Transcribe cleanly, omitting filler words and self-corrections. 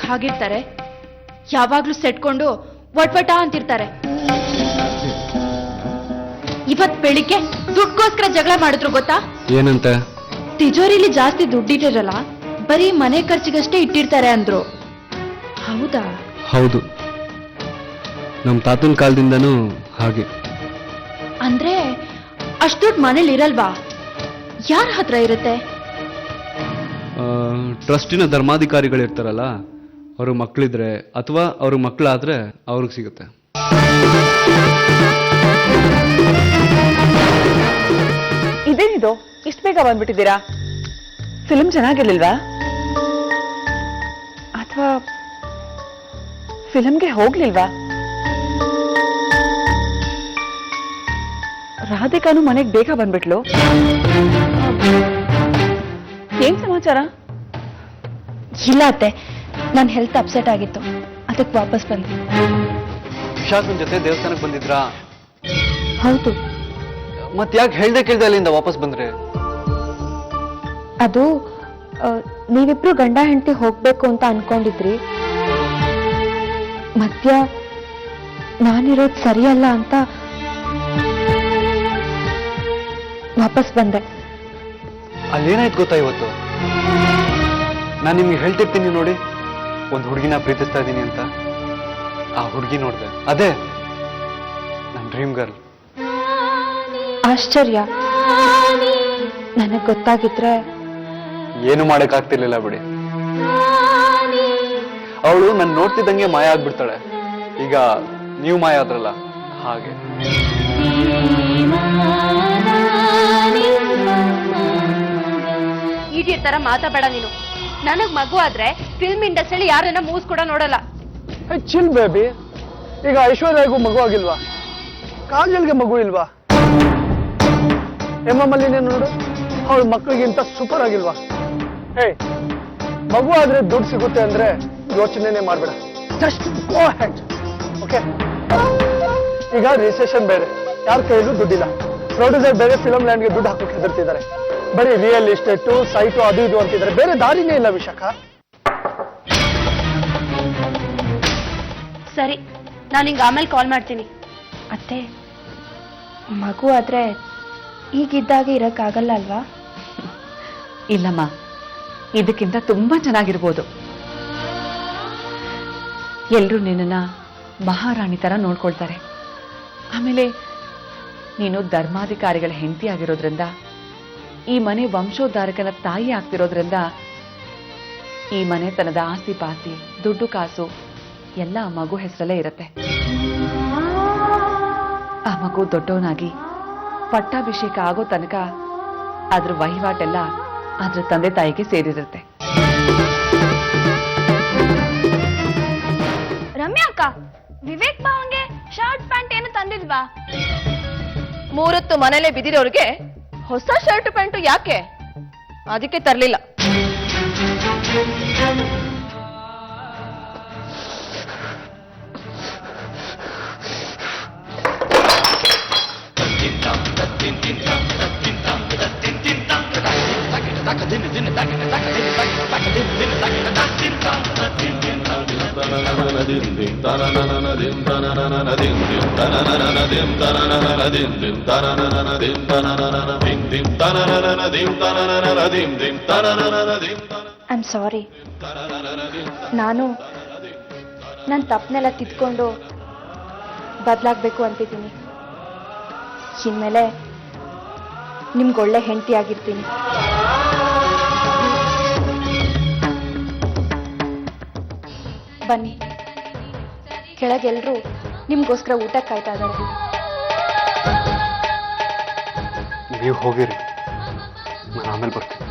ಯಾಕೆ ಹಾಗಿರ್ತಾರೆ? ಯಾವಾಗ್ಲೂ ಸೆಟ್ಕೊಂಡು ವಟ್ವಟ ಅಂತಿರ್ತಾರೆ. ಇವತ್ ಬೆಳಿಗ್ಗೆ ದುಡ್ಗೋಸ್ಕರ ಜಗಳ ಮಾಡಿದ್ರು ಗೊತ್ತಾ? ಏನಂತ? ತಿಜೋರಿಲಿ ಜಾಸ್ತಿ ದುಡ್ಡಿಟ್ಟಿರಲ್ಲ, ಬರೀ ಮನೆ ಖರ್ಚಿಗಷ್ಟೇ ಇಟ್ಟಿರ್ತಾರೆ ಅಂದ್ರು. ಹೌದಾ? ಹೌದು, ನಮ್ಮ ತಾತನ ಕಾಲದಿಂದನೂ ಹಾಗೆ. ಅಂದ್ರೆ ಅಷ್ಟು ದುಡ್ಡು ಮನೇಲಿ ಇರಲ್ವಾ? ಯಾರ ಹತ್ರ ಇರುತ್ತೆ? ಟ್ರಸ್ಟಿನ ಧರ್ಮಾಧಿಕಾರಿಗಳಿರ್ತಾರಲ್ಲ, ಅವ್ರ ಮಕ್ಕಳಿದ್ರೆ ಅಥವಾ ಅವ್ರ ಮಕ್ಕಳಾದ್ರೆ ಅವ್ರಿಗೆ ಸಿಗುತ್ತೆ. ಇದೇನಿದು ಇಷ್ಟು ಬೇಗ ಬಂದ್ಬಿಟ್ಟಿದ್ದೀರಾ? ಫಿಲ್ಮ್ ಚೆನ್ನಾಗಿರ್ಲಿಲ್ವಾ? ಅಥವಾ ಫಿಲ್ಮ್ಗೆ ಹೋಗ್ಲಿಲ್ವಾ? ರಾಧಿಕಾನು ಮನೆಗೆ ಬೇಗ ಬಂದ್ಬಿಟ್ಲು. ಏನ್ ಸಮಾಚಾರ? ಇಲ್ಲ ಅತ್ತೆ, ನನ್ನ ಹೆಲ್ತ್ ಅಪ್ಸೆಟ್ ಆಗಿತ್ತು, ಅದಕ್ಕೆ ವಾಪಸ್ ಬಂದೆ. ವಿಶಾಖನ್ ಜೊತೆ ದೇವಸ್ಥಾನಕ್ಕೆ ಬಂದಿದ್ರಾ? ಹೌದು. ಮತ್ತೆ ಯಾಕೆ ಹೇಳ್ದೆ ಕೇಳ್ದೆ ಅಲ್ಲಿಂದ ವಾಪಸ್ ಬಂದ್ರೆ? ಅದು ನೀವಿಬ್ರು ಗಂಡ ಹೆಂಡತಿ ಹೋಗ್ಬೇಕು ಅಂತ ಅನ್ಕೊಂಡಿದ್ರಿ. ಮಧ್ಯ ನಾನಿರೋದು ಸರಿಯಲ್ಲ ಅಂತ ವಾಪಸ್ ಬಂದೆ. ಅಲ್ಲೇನಾಯ್ತು ಗೊತ್ತಾ ಇವತ್ತು? ನಾನು ನಿಮ್ಗೆ ಹೇಳ್ತಿರ್ತೀನಿ ನೋಡಿ, ಒಂದು ಹುಡುಗಿನ ಪ್ರೀತಿಸ್ತಾ ಇದ್ದೀನಿ ಅಂತ. ಆ ಹುಡುಗಿ ನೋಡ್ದೆ, ಅದೇ ನನ್ನ ಡ್ರೀಮ್ ಗರ್ಲ್. ಆಶ್ಚರ್ಯ, ನನಗೆ ಗೊತ್ತಾಗಿದ್ರೆ ಏನು ಮಾಡಕ್ಕಾಗ್ತಿರ್ಲಿಲ್ಲ ಬಿಡಿ. ಅವಳು ನನ್ನ ನೋಡ್ತಿದ್ದಂಗೆ ಮಾಯ ಆಗ್ಬಿಡ್ತಾಳೆ. ಈಗ ನೀವು ಮಾಯ ಆದ್ರಲ್ಲ ಹಾಗೆ. ಈ ತರ ಮಾತಾಡಬೇಡ ನೀನು. ನನಗ್ ಮಗು ಆದ್ರೆ ಫಿಲ್ಮ್ ಇಂಡಸ್ಟ್ರಿಯಲ್ಲಿ ಯಾರನ್ನ ಮೂಸ್ ಕೂಡ ನೋಡಲ್ಲ. Chill baby. ಈಗ ಐಶ್ವರ್ಯಗೂ ಮಗು ಆಗಿಲ್ವಾ? ಕಾಜಲ್ಗೆ ಮಗು ಇಲ್ವಾ? ಎಮ್ಮಮ್ಮಲ್ಲಿನೇ ನೋಡು, ಅವಳ ಮಕ್ಕಳಿಗಿಂತ ಸೂಪರ್ ಆಗಿಲ್ವಾ? ಹೇ, ಮಗು ಆದ್ರೆ ದುಡ್ಡು ಸಿಗುತ್ತೆ ಅಂದ್ರೆ ಯೋಚನೆನೇ ಮಾಡ್ಬೇಡ. Just go head. ಓಕೆ? ಈಗ ರಿಸೆಷನ್ ಬೇರೆ, ಯಾರ ಕೈಯಲ್ಲೂ ದುಡ್ಡಿಲ್ಲ. ಪ್ರೊಡ್ಯೂಸರ್ ಬೇರೆ ಫಿಲಂ ಲ್ಯಾಂಡ್ಗೆ ದುಡ್ಡು ಹಾಕೋಕೆ ಹೆದರ್ತಿದ್ದಾರೆ. ಬರೀ ರಿಯಲ್ ಎಸ್ಟೇಟು, ಸೈಟು, ಅದು ಇದು ಅಂತಿದ್ದಾರೆ. ಬೇರೆ ದಾರಿನೇ ಇಲ್ಲ ವಿಶಾಖ. ಸರಿ, ನಾನು ಹಿಂಗೆ ಆಮೇಲೆ ಕಾಲ್ ಮಾಡ್ತೀನಿ. ಅತ್ತೆ, ಮಗು ಆದ್ರೆ ಈಗಿದ್ದಾಗ ಇರಕ್ಕಾಗಲ್ಲ ಅಲ್ವಾ? ಇಲ್ಲಮ್ಮ, ಇದಕ್ಕಿಂತ ತುಂಬಾ ಚೆನ್ನಾಗಿರ್ಬೋದು. ಎಲ್ರೂ ನಿನ್ನ ಮಹಾರಾಣಿ ತರ ನೋಡ್ಕೊಳ್ತಾರೆ. ಆಮೇಲೆ ನೀನು ಧರ್ಮಾಧಿಕಾರಿಗಳ ಹೆಂಡತಿ ಆಗಿರೋದ್ರಿಂದ, ಈ ಮನೆ ವಂಶೋದ್ಧಾರಕನ ತಾಯಿ ಆಗ್ತಿರೋದ್ರಿಂದ, ಈ ಮನೆತನದ ಆಸ್ತಿ ಪಾಸ್ತಿ, ದುಡ್ಡು ಕಾಸು ಎಲ್ಲ ಮಗು ಹೆಸರಲ್ಲೇ ಇರುತ್ತೆ. ಆ ಮಗು ದೊಡ್ಡವನಾಗಿ ಪಟ್ಟಾಭಿಷೇಕ ಆಗೋ ತನಕ ಅದ್ರ ವಹಿವಾಟೆಲ್ಲ ಅದ್ರ ತಂದೆ ತಾಯಿಗೆ ಸೇರಿರುತ್ತೆ. ರಮ್ಯಾ ಅಕ್ಕ, ವಿವೇಕ್ ಭಾವಂಗೆ ಶರ್ಟ್ ಪ್ಯಾಂಟ್ ಏನು ತಂದಿಲ್ವಾ? ಮೂರೊತ್ತು ಮನೇಲೆ ಬಿದ್ದಿರೋರಿಗೆ ಹೊಸ ಶರ್ಟ್ ಪ್ಯಾಂಟು ಯಾಕೆ? ಅದಕ್ಕೆ ತರ್ಲಿಲ್ಲ. I'm sorry. ನಾನು ನನ್ನ ತಪ್ಪನೆಲ್ಲ ತಿದ್ಕೊಂಡು ಬದಲಾಗಬೇಕು ಅಂತಿದ್ದೀನಿ. ಇನ್ಮೇಲೆ ನಿಮ್ಗೊಳ್ಳೆ ಹೆಂಡತಿ ಆಗಿರ್ತೀನಿ. ಬನ್ನಿ, ಕೆಳಗೆಲ್ಲರೂ ನಿಮ್ಗೋಸ್ಕರ ಊಟ ಕಾಯ್ತಾ ಇದ್ದಾರೆ. ನೀವು ಹೋಗಿರಿ, ನಾನು ಆಮೇಲೆ ಬರ್ತೀನಿ.